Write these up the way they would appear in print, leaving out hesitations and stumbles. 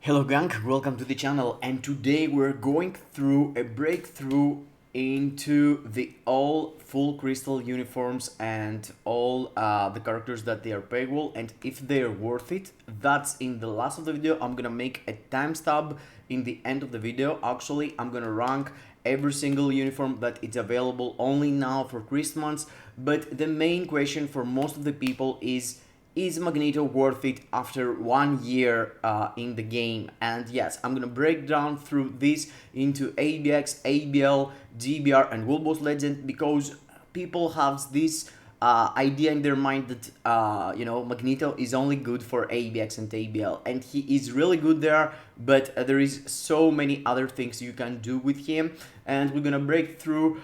Hello gang, welcome to the channel, and today we're going through a breakthrough into the all full crystal uniforms and all the characters that they are payable and if they're worth it. That's in the last of the video. I'm gonna make a timestamp in the end of the video. Actually, I'm gonna rank every single uniform that it's available only now for Christmas, but the main question for most of the people is Magneto worth it after 1 year in the game? And yes, I'm gonna break down through this into ABX, ABL, GBR and World Boss Legend, because people have this idea in their mind that Magneto is only good for ABX and ABL, and he is really good there, but there is so many other things you can do with him. And we're gonna break through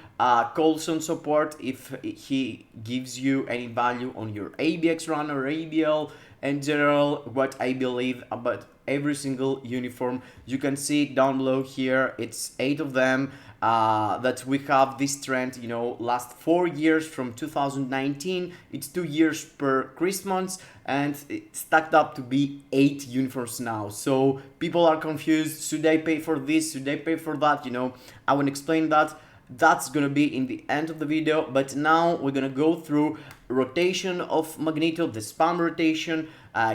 Coulson support, if he gives you any value on your ABX run or ABL, in general what I believe about every single uniform. You can see it down below here. It's 8 of them that we have this trend, last 4 years from 2019. It's 2 years per Christmas, and it stacked up to be 8 uniforms now. So people are confused. Should I pay for this? Should I pay for that? I want to explain that. That's gonna be in the end of the video, but now we're gonna go through rotation of Magneto, the spam rotation,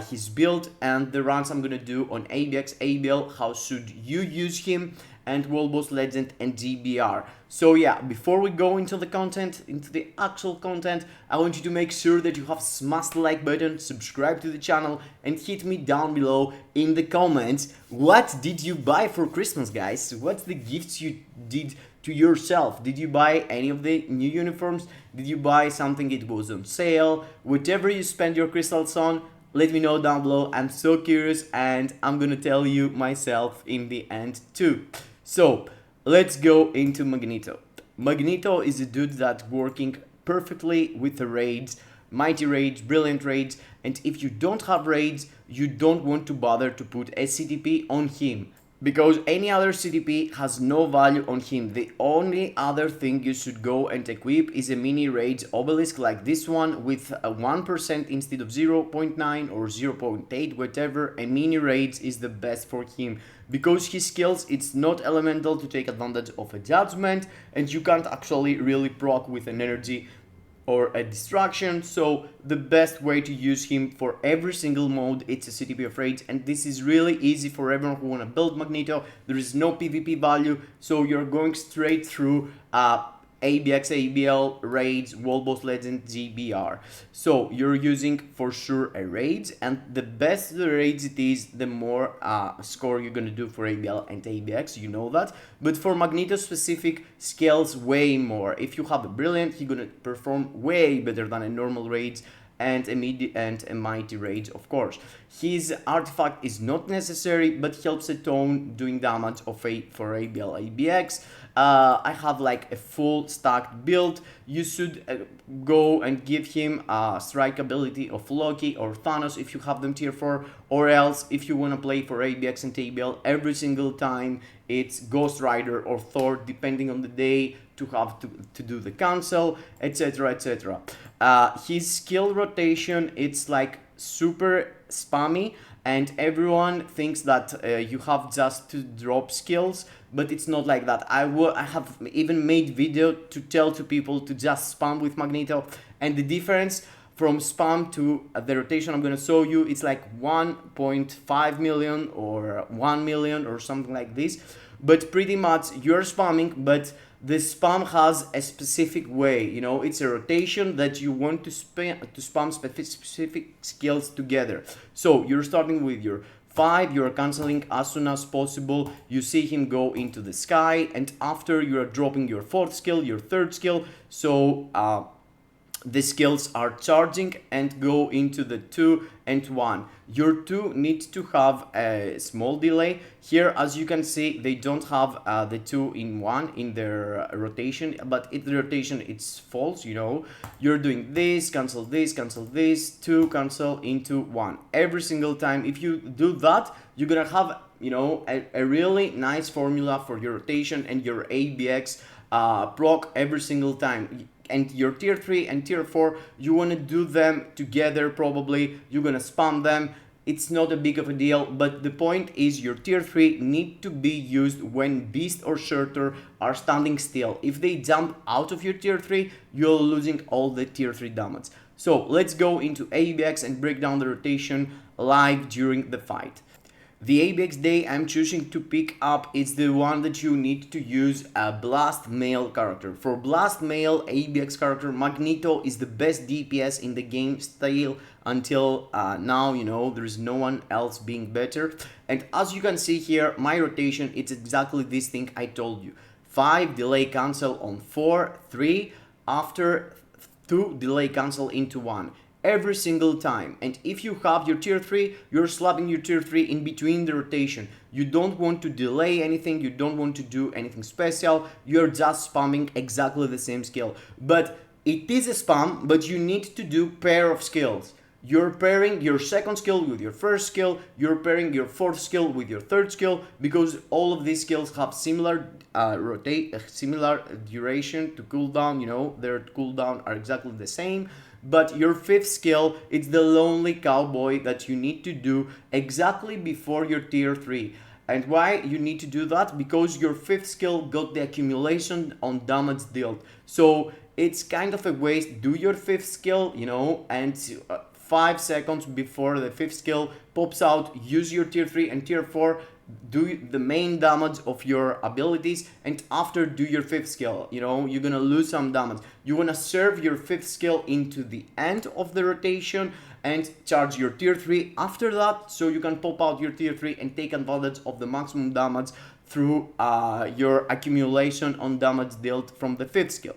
his build, and the runs I'm gonna do on ABX, ABL, how should you use him, and World Boss Legend and GBR. So yeah, before we go into the content, into the actual content, I want you to make sure that you have smashed the like button, subscribe to the channel, and hit me down below in the comments. What did you buy for Christmas, guys? What's the gifts you did to yourself? Did you buy any of the new uniforms? Did you buy something it was on sale? Whatever you spend your crystals on, let me know down below. I'm so curious, and I'm gonna tell you myself in the end too. So let's go into Magneto. Magneto is a dude that's working perfectly with the raids, mighty raids, brilliant raids, and if you don't have raids, you don't want to bother to put a CTP on him, because any other CTP has no value on him. The only other thing you should go and equip is a mini raids obelisk like this one with a 1% instead of 0.9 or 0.8, whatever. A mini raids is the best for him, because his skills, it's not elemental to take advantage of a judgment, and you can't actually really proc with an energy or a distraction. So the best way to use him for every single mode, it's a CTP of raids, and this is really easy for everyone who want to build Magneto. There is no PvP value, so you're going straight through ABX, ABL, raids, World Boss Legend, GBR. So you're using for sure a raids, and the best the raids it is, the more score you're gonna do for ABL and ABX, you know that. But for Magneto specific, scales way more. If you have a brilliant, he's gonna perform way better than a normal raids and a mighty rage, of course. His artifact is not necessary, but helps a tone doing damage for ABL, ABX. I have like a full stacked build. You should go and give him strike ability of Loki or Thanos if you have them tier 4, or else if you want to play for ABX and ABL every single time, it's Ghost Rider or Thor, depending on the day, to have to do the cancel, etc, etc. His skill rotation, it's like super spammy, and everyone thinks that you have just to drop skills, but it's not like that. I have even made video to tell to people to just spam with Magneto, and the difference from spam to the rotation I'm gonna show you, it's like 1.5 million or 1 million or something like this. But pretty much you're spamming, but the spam has a specific way, it's a rotation that you want to spam specific skills together. So you're starting with your 5, you're canceling as soon as possible, you see him go into the sky, and after you're dropping your 4th skill, your 3rd skill, so the skills are charging and go into the 2 and 1. Your 2 needs to have a small delay. Here, as you can see, they don't have the 2 in 1 in their rotation, but in the rotation it's false, You're doing this, 2, cancel into 1. Every single time, if you do that, you're gonna have, a really nice formula for your rotation and your ABX proc every single time. And your tier 3 and tier 4, you want to do them together. Probably you're gonna spam them it's not a big of a deal, but the point is your tier 3 need to be used when Beast or Shorter are standing still. If they jump out of your tier 3, you're losing all the tier 3 damage. So let's go into ABX and break down the rotation live during the fight. The ABX day I'm choosing to pick up is the one that you need to use a Blast Male character. For Blast Male ABX character, Magneto is the best DPS in the game still until now, you know, there's no one else being better. And as you can see here, my rotation, it's exactly this thing I told you. 5 delay cancel on 4, 3, after 2 delay cancel into 1. Every single time. And if you have your tier 3, you're slapping your tier 3 in between the rotation. You don't want to delay anything, you don't want to do anything special, you're just spamming exactly the same skill. But it is a spam, but you need to do pair of skills. You're pairing your second skill with your first skill, you're pairing your fourth skill with your third skill, because all of these skills have similar similar duration to cooldown, you know, their cooldown are exactly the same. But your fifth skill, it's the Lonely Cowboy that you need to do exactly before your tier 3. And why you need to do that? Because your fifth skill got the accumulation on damage dealt. So it's kind of a waste. Do your fifth skill, you know, and 5 seconds before the fifth skill pops out, use your tier 3 and tier 4, do the main damage of your abilities, and after do your fifth skill. You know, you're gonna lose some damage. You wanna serve your fifth skill into the end of the rotation and charge your tier 3 after that, so you can pop out your tier 3 and take advantage of the maximum damage through your accumulation on damage dealt from the fifth skill.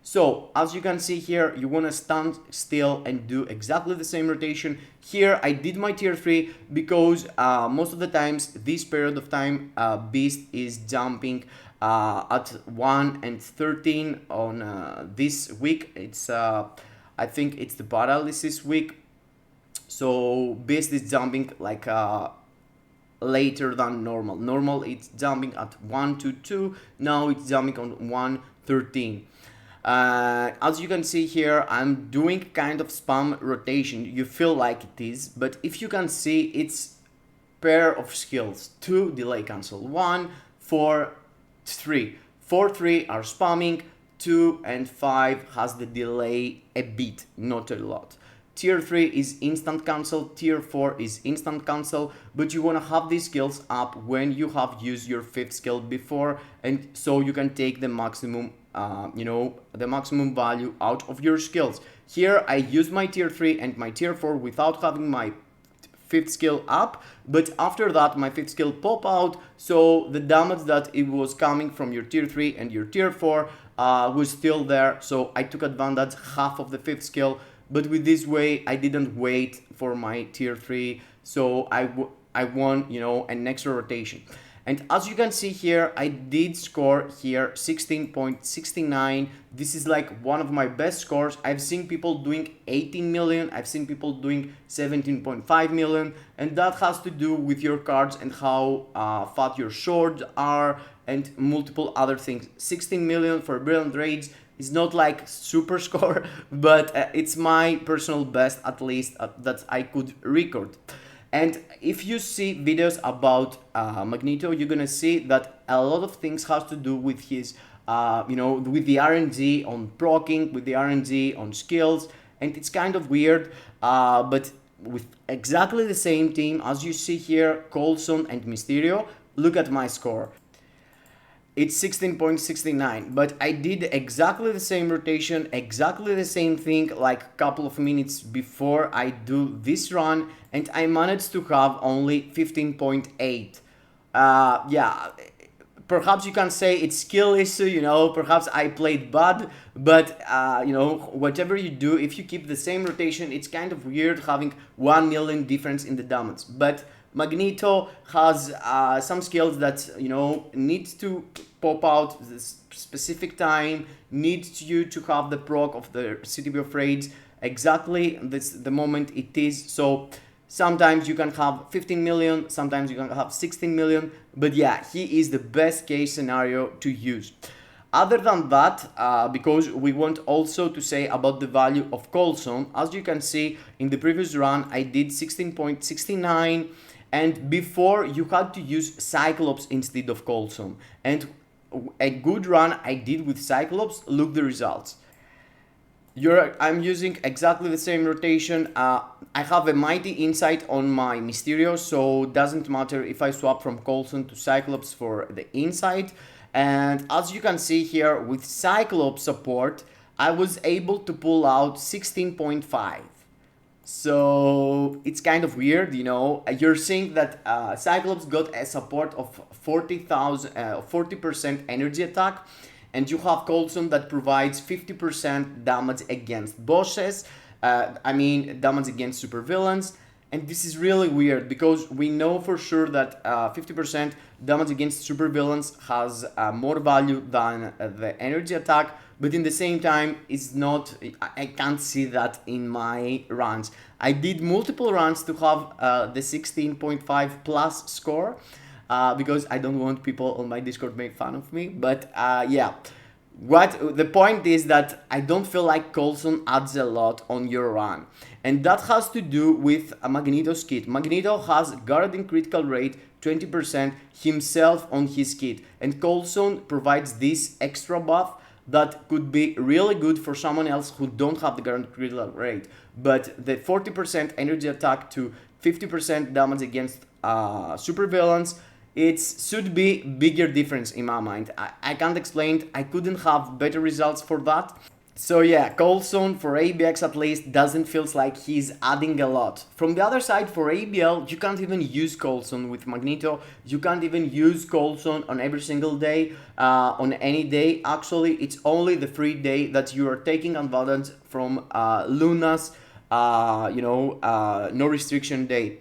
So as you can see here, you want to stand still and do exactly the same rotation. Here I did my tier 3 because most of the times this period of time Beast is jumping at 1 and 13 on this week. It's I think it's the paralysis week. So Beast is jumping like later than normal. Normal it's jumping at 1 to 2. Now it's jumping on 1 13. As you can see here, I'm doing kind of spam rotation. You feel like it is, but if you can see, it's pair of skills. 2 delay cancel, 1, 4, 3. 4, 3 are spamming, 2 and 5 has the delay a bit, not a lot. Tier 3 is instant cancel, tier 4 is instant cancel, but you want to have these skills up when you have used your fifth skill before, and so you can take the maximum you know, the maximum value out of your skills. Here I use my tier 3 and my tier 4 without having my fifth skill up, but after that my fifth skill pop out, so the damage that it was coming from your tier 3 and your tier 4 was still there, so I took advantage half of the fifth skill. But with this way I didn't wait for my tier 3, so I won, you know, an extra rotation. And as you can see here, I did score here 16.69. This is like one of my best scores. I've seen people doing 18 million. I've seen people doing 17.5 million. And that has to do with your cards and how fat your swords are and multiple other things. 16 million for Brilliant Raids is not like super score, but it's my personal best, at least that I could record. And if you see videos about Magneto, you're gonna see that a lot of things has to do with his, you know, with the RNG on proccing, with the RNG on skills, and it's kind of weird, but with exactly the same team, as you see here, Coulson and Mysterio, look at my score. It's 16.69, but I did exactly the same rotation, exactly the same thing like a couple of minutes before I do this run, and I managed to have only 15.8. Yeah, perhaps you can say it's skill issue, you know, perhaps I played bad, but you know, whatever you do, if you keep the same rotation, it's kind of weird having 1 million difference in the damage. But Magneto has some skills that, you know, needs to pop out this specific time, needs you to have the proc of the CTB of Raids exactly the moment it is. So sometimes you can have 15 million, sometimes you can have 16 million, but yeah, he is the best case scenario to use. Other than that, because we want also to say about the value of Coulson, as you can see in the previous run, I did 16.69, and before you had to use Cyclops instead of Coulson. And a good run I did with Cyclops, look the results. I'm using exactly the same rotation. I have a mighty insight on my Mysterio, so it doesn't matter if I swap from Coulson to Cyclops for the insight. And as you can see here, with Cyclops support, I was able to pull out 16.5. So it's kind of weird, you know. You're seeing that Cyclops got a support of 40% energy attack, and you have Coulson that provides 50% damage against bosses. Damage against supervillains. And this is really weird because we know for sure that 50% damage against supervillains has more value than the energy attack, but in the same time, it's not. I can't see that in my runs. I did multiple runs to have the 16.5 plus score because I don't want people on my Discord make fun of me. But yeah. What the point is that I don't feel like Coulson adds a lot on your run, and that has to do with Magneto's kit. Magneto has guarding critical rate 20% himself on his kit, and Coulson provides this extra buff that could be really good for someone else who don't have the guarding critical rate. But the 40% energy attack to 50% damage against supervillains, it should be bigger difference in my mind. I can't explain it. I couldn't have better results for that. So yeah, Coulson for ABX at least doesn't feel like he's adding a lot. From the other side, for ABL, you can't even use Coulson with Magneto. You can't even use Coulson on every single day, on any day. Actually, it's only the free day that you are taking advantage from Luna's, no restriction day.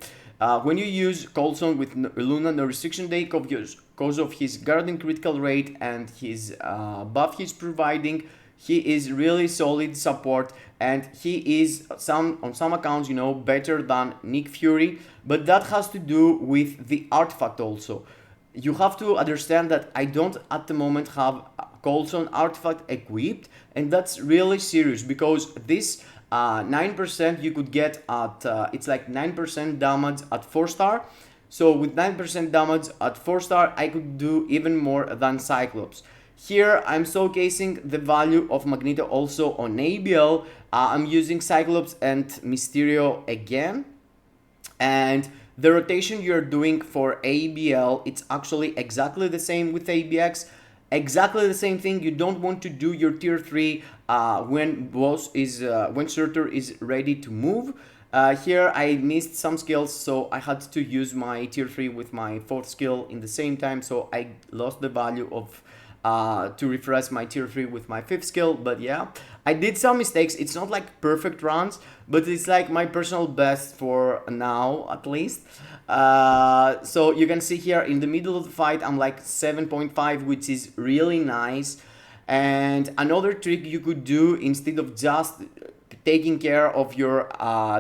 When you use Coulson with Luna no restriction day because of his guarding critical rate and his buff he's providing, he is really solid support, and he is on some accounts, better than Nick Fury, but that has to do with the artifact also. You have to understand that I don't at the moment have Coulson artifact equipped, and that's really serious because this 9% you could get at it's like 9% damage at 4-star. So with 9% damage at 4-star, I could do even more than Cyclops. Here I'm showcasing the value of Magneto also on ABL. I'm using Cyclops and Mysterio again, and the rotation you're doing for ABL, it's actually exactly the same with ABX. Exactly the same thing. You don't want to do your tier 3 when Surtur is ready to move. Here I missed some skills, so I had to use my tier 3 with my 4th skill in the same time, so I lost the value of to refresh my tier 3 with my 5th skill. But yeah, I did some mistakes. It's not like perfect runs, but it's like my personal best for now at least. So you can see here in the middle of the fight I'm like 7.5, which is really nice. And another trick you could do, instead of just taking care of your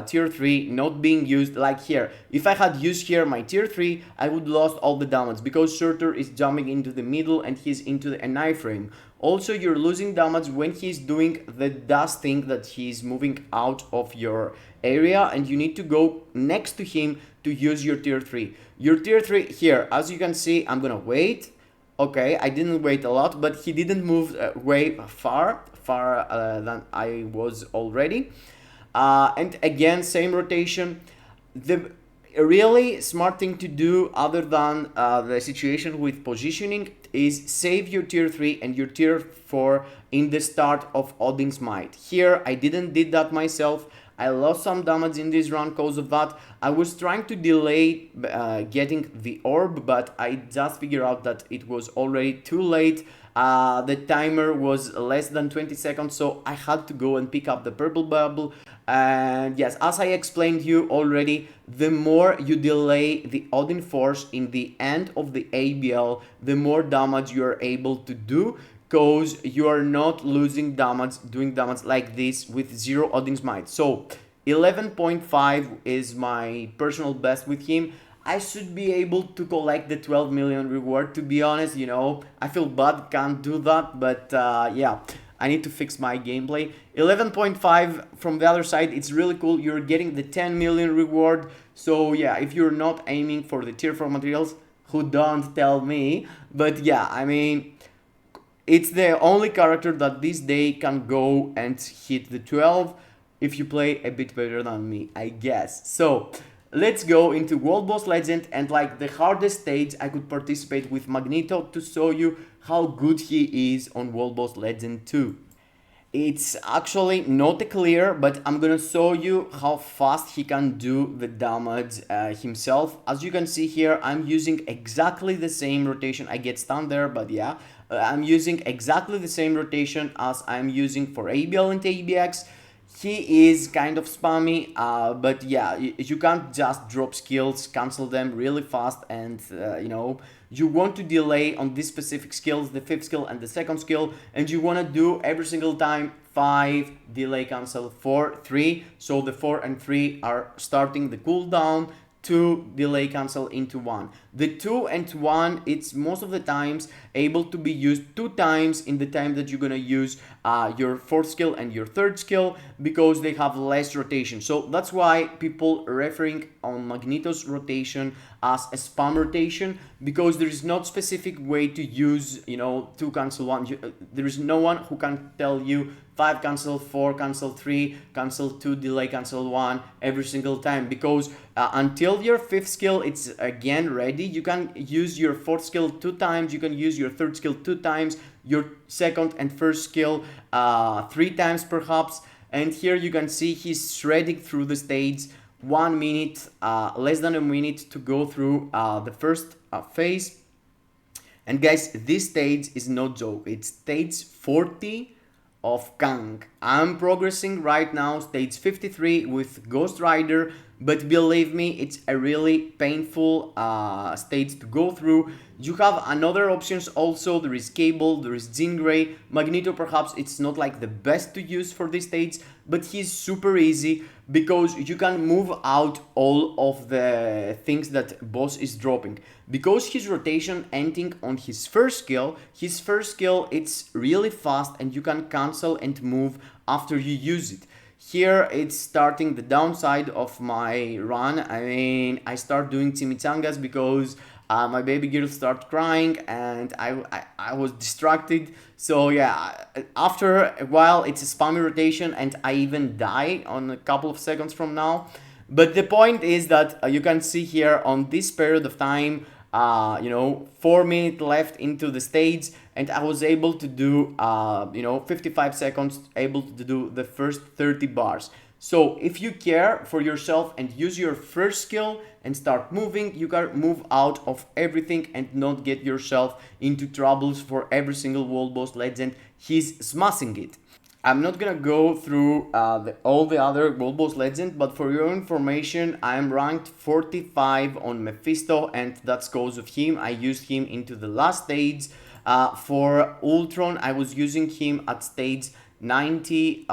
tier 3 not being used, like here, if I had used here my tier 3, I would lost all the damage because Surtur is jumping into the middle and he's into the knife frame. Also, you're losing damage when he's doing the dust thing, that he's moving out of your area, and you need to go next to him to use your tier 3. Your tier 3 here, as you can see, I'm gonna wait. Okay, I didn't wait a lot, but he didn't move way far than I was already. And again, same rotation. The really smart thing to do, other than the situation with positioning, is save your tier 3 and your tier 4 in the start of Odin's Might. Here, I didn't did that myself. I lost some damage in this run because of that. I was trying to delay getting the orb, but I just figured out that it was already too late. The timer was less than 20 seconds, so I had to go and pick up the purple bubble. And yes, as I explained you already, the more you delay the Odin Force in the end of the ABL, the more damage you are able to do, because you are not losing damage doing damage like this with 0 Odin's Might. So 11.5 is my personal best with him. I should be able to collect the 12 million reward, to be honest. I feel bad, can't do that, but yeah, I need to fix my gameplay. 11.5 from the other side, it's really cool. You're getting the 10 million reward. So yeah, if you're not aiming for the tier 4 materials, who don't tell me, but yeah, I mean, it's the only character that this day can go and hit the 12 if you play a bit better than me, I guess. So let's go into World Boss Legend, and like the hardest stage, I could participate with Magneto to show you how good he is on World Boss Legend 2. It's actually not clear, but I'm gonna show you how fast he can do the damage himself. As you can see here, I'm using exactly the same rotation. I get stunned there, but yeah, I'm using exactly the same rotation as I'm using for ABL and ABX. He is kind of spammy, but yeah, you can't just drop skills, cancel them really fast, and you want to delay on these specific skills, the 5th skill and the 2nd skill, and you want to do every single time 5 delay cancel, 4 3, so the 4 and 3 are starting the cooldown, 2 delay cancel into 1. The 2 and 1, it's most of the times able to be used 2 times in the time that you're gonna use your 4th skill and your 3rd skill, because they have less rotation. So that's why people referring on Magneto's rotation as a spam rotation, because there is not specific way to use 2 cancel 1. There is no one who can tell you 5 cancel, 4 cancel, 3 cancel, 2 delay cancel 1 every single time, because until your 5th skill it's again ready, you can use your 4th skill 2 times, you can use your 3rd skill 2 times, your 2nd and 1st skill 3 times perhaps. And here you can see he's shredding through the stage. 1 minute, less than a minute to go through the first phase. And guys, this stage is no joke. It's stage 40 of Kang. I'm progressing right now, stage 53 with Ghost Rider, but believe me, it's a really painful stage to go through. You have another options also. There is Cable, there is Jean Grey. Magneto perhaps it's not like the best to use for this stage, but he's super easy because you can move out all of the things that boss is dropping. Because his rotation ending on his first skill it's really fast and you can cancel and move after you use it. Here it's starting the downside of my run. I mean, I start doing chimichangas because my baby girl started crying and I was distracted. So yeah, after a while it's a spammy rotation and I even die on a couple of seconds from now. But the point is that you can see here on this period of time, 4 minutes left into the stage and I was able to do 55 seconds, able to do the first 30 bars. So if you care for yourself and use your first skill and start moving, you can move out of everything and not get yourself into troubles for every single World Boss Legend. He's smashing it. I'm not gonna go through all the other World Boss Legends, but for your information, I'm ranked 45 on Mephisto, and that's because of him. I used him into the last stage. For Ultron, I was using him at stage 90.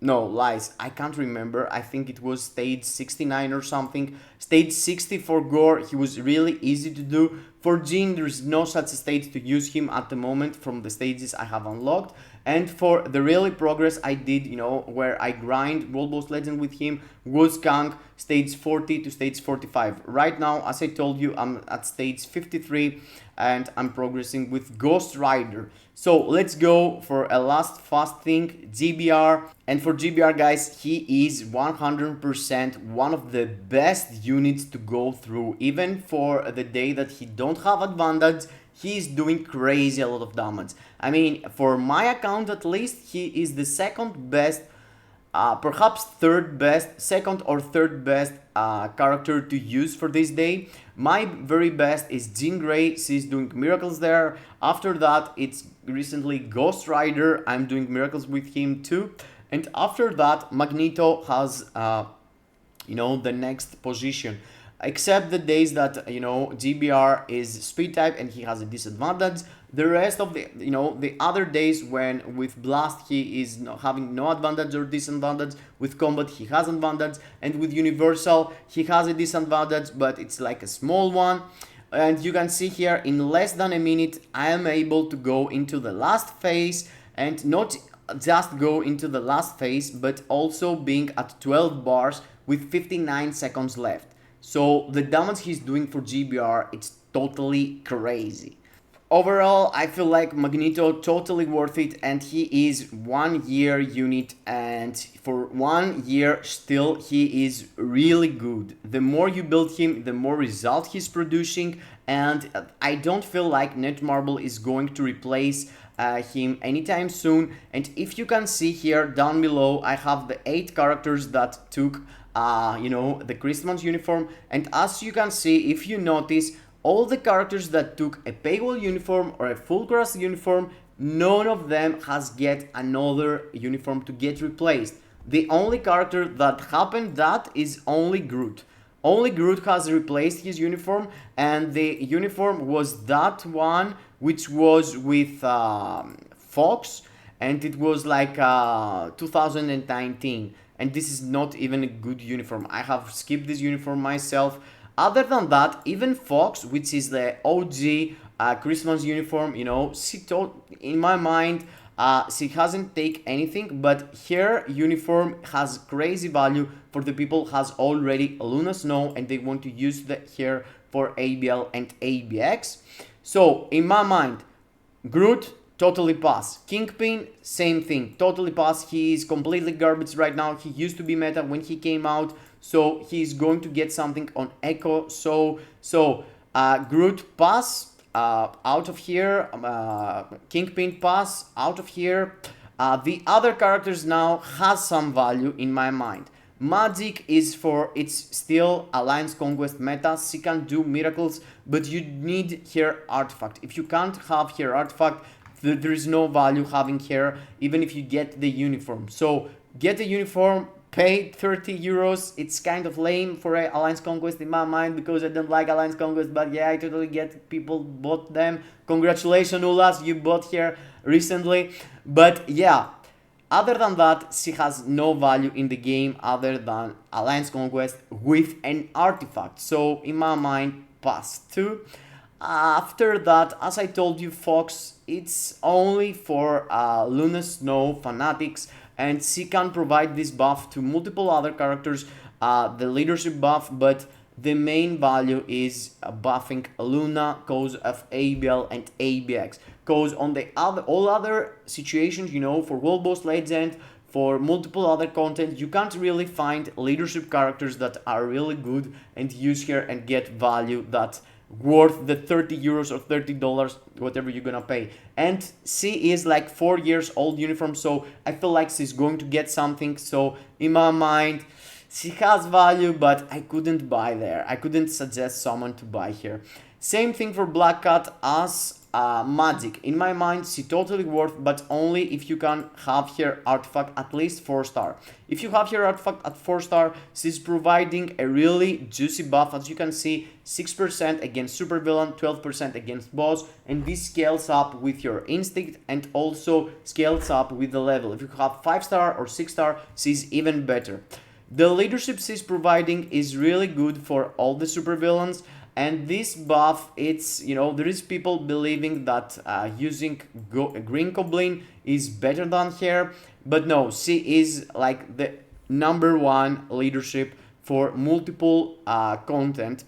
No, lies. I can't remember. I think it was stage 69 or something. Stage 60 for Gore, he was really easy to do. For Jean, there is no such stage to use him at the moment from the stages I have unlocked. And for the really progress I did, where I grind World Boss Legend with him, was Kang, stage 40 to stage 45. Right now, as I told you, I'm at stage 53 and I'm progressing with Ghost Rider. So let's go for a last fast thing, GBR. And for GBR, guys, he is 100% one of the best units to go through. Even for the day that he don't have advantage, he's doing crazy a lot of damage. I mean, for my account at least, he is the second best, perhaps third best, second or third best character to use for this day. My very best is Jean Grey, she's doing miracles there. After that, it's recently Ghost Rider, I'm doing miracles with him too. And after that, Magneto has, the next position. Except the days that, GBR is speed type and he has a disadvantage. The rest of the, the other days when with Blast he is having no advantage or disadvantage, with Combat he has advantage, and with Universal he has a disadvantage, but it's like a small one. And you can see here in less than a minute I am able to go into the last phase, and not just go into the last phase, but also being at 12 bars with 59 seconds left. So the damage he's doing for GBR, it's totally crazy. Overall, I feel like Magneto totally worth it, and he is 1 year unit, and for 1 year still he is really good. The more you build him, the more result he's producing, and I don't feel like Netmarble is going to replace him anytime soon. And if you can see here down below, I have the 8 characters that took the Christmas uniform, and as you can see, if you notice, all the characters that took a paywall uniform or a full cross uniform, none of them has get another uniform to get replaced. The only character that happened that is only Groot. Only Groot has replaced his uniform, and the uniform was that one which was with Fox, and it was like 2019, and this is not even a good uniform. I have skipped this uniform myself. Other than that, even Fox, which is the OG Christmas uniform, in my mind, she hasn't take anything, but her uniform has crazy value for the people has already Luna Snow and they want to use the hair for ABL and ABX. So in my mind, Groot, totally pass. Kingpin, same thing, totally pass. He is completely garbage right now. He used to be meta when he came out, so he's going to get something on Echo. So Groot pass out of here. Kingpin pass out of here. The other characters now has some value in my mind. Magic is it's still Alliance Conquest meta. She can do miracles, but you need her artifact. If you can't have her artifact, there is no value having her, even if you get the uniform. So get the uniform, pay 30 euros. It's kind of lame for Alliance Conquest in my mind, because I don't like Alliance Conquest, but yeah, I totally get people bought them. Congratulations, Ulas, you bought her recently. But yeah, other than that, she has no value in the game other than Alliance Conquest with an artifact. So in my mind, pass 2. After that, as I told you, Fox, it's only for Luna Snow fanatics, and she can provide this buff to multiple other characters, the leadership buff, but the main value is buffing Luna cause of ABL and ABX. Cause on the all other situations, for World Boss Legend, for multiple other content, you can't really find leadership characters that are really good and use here and get value that worth the 30 euros or $30, whatever you're gonna pay. And she is like 4 years old uniform, so I feel like she's going to get something. So in my mind, she has value, but I couldn't buy there. I couldn't suggest someone to buy here. Same thing for Black Cat as Magic. In my mind, she totally worth, but only if you can have her artifact at least 4-star. If you have her artifact at 4-star, she's providing a really juicy buff. As you can see, 6% against supervillain, 12% against boss, and this scales up with your instinct and also scales up with the level. If you have 5-star or 6-star, she's even better. The leadership she's providing is really good for all the supervillains. And this buff, it's, there is people believing that using Green Goblin is better than her. But no, she is like the #1 leadership for multiple content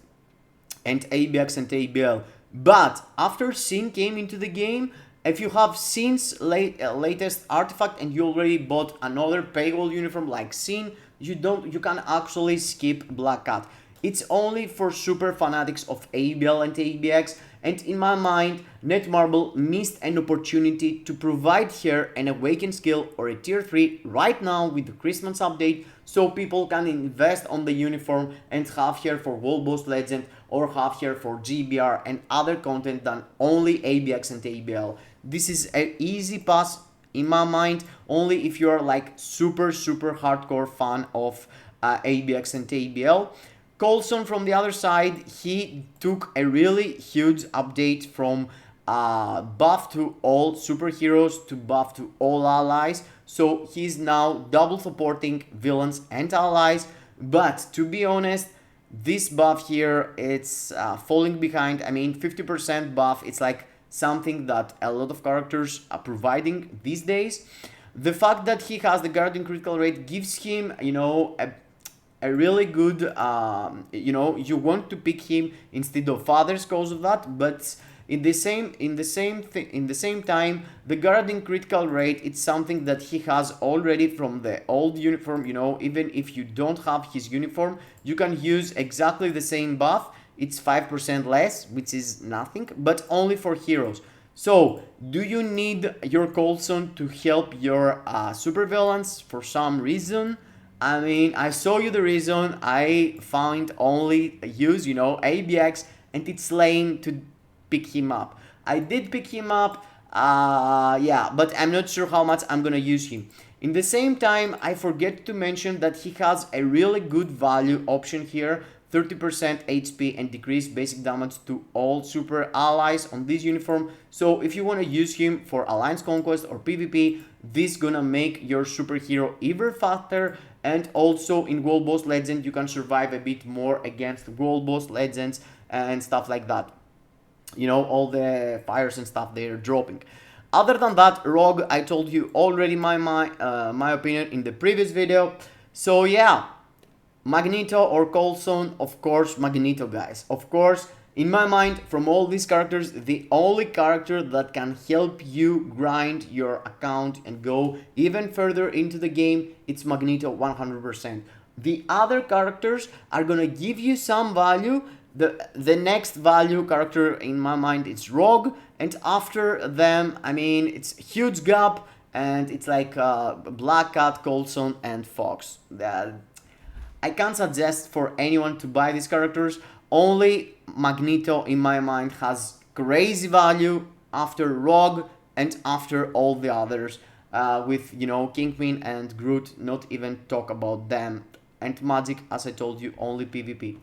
and ABX and ABL. But after Sin came into the game, if you have Sin's latest artifact and you already bought another paywall uniform like Sin, you can actually skip Black Cat. It's only for super fanatics of ABL and ABX, and in my mind, Netmarble missed an opportunity to provide her an awakened skill or a tier 3 right now with the Christmas update, so people can invest on the uniform and have her for World Boss Legend or have her for GBR and other content than only ABX and ABL. This is an easy pass in my mind, only if you're like super hardcore fan of ABX and ABL. Coulson from the other side, he took a really huge update from buff to all superheroes, to buff to all allies. So he's now double supporting villains and allies. But to be honest, this buff here, it's falling behind. I mean, 50% buff, it's like something that a lot of characters are providing these days. The fact that he has the guarding critical rate gives him, you know, a really good, you know, you want to pick him instead of others because of that. But in the same time, the guarding critical rate, it's something that he has already from the old uniform. You know, even if you don't have his uniform, you can use exactly the same buff. It's 5% less, which is nothing, but only for heroes. So, do you need your Coulson to help your supervillains for some reason? I mean, I saw you the reason. I found only use, you know, ABX, and it's lame to pick him up. I did pick him up, yeah, but I'm not sure how much I'm gonna use him. In the same time, I forget to mention that he has a really good value option here. 30% HP and decreased basic damage to all super allies on this uniform. So if you want to use him for Alliance Conquest or PvP, this gonna make your superhero even faster. And also in World Boss Legend, you can survive a bit more against World Boss Legends and stuff like that. You know, all the fires and stuff they're dropping. Other than that, Rogue, I told you already my opinion in the previous video. So yeah, Magneto or Coulson, of course Magneto, guys. Of course, in my mind, from all these characters, the only character that can help you grind your account and go even further into the game, it's Magneto 100%. The other characters are gonna give you some value. The next value character in my mind is Rogue, and after them, I mean, it's huge gap, and it's like Black Cat, Coulson, and Fox. I can't suggest for anyone to buy these characters. Only Magneto, in my mind, has crazy value after Rogue and after all the others. With, you know, Kingpin and Groot, not even talk about them. And Magic, as I told you, only PvP.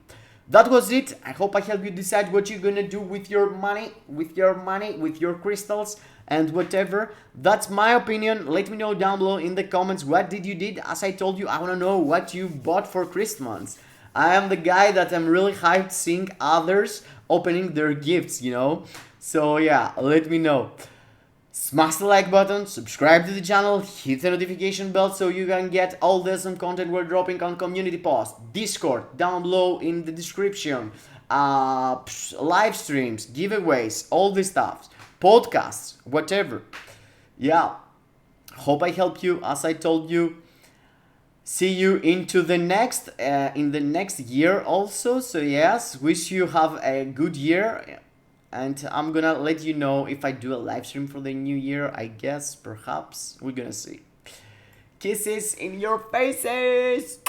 That was it. I hope I helped you decide what you're gonna do with your money, with your crystals, and whatever. That's my opinion. Let me know down below in the comments what did you did. As I told you, I want to know what you bought for Christmas. I am the guy that I'm really hyped seeing others opening their gifts, you know. So yeah, let me know. Smash the like button, subscribe to the channel, hit the notification bell so you can get all the awesome content we're dropping on community posts, Discord down below in the description, live streams, giveaways, all this stuff, podcasts, whatever. Yeah, hope I helped you. As I told you, see you into the next in the next year also. So yes, wish you have a good year. And I'm gonna let you know if I do a live stream for the new year, I guess, perhaps. We're gonna see. Kisses in your faces!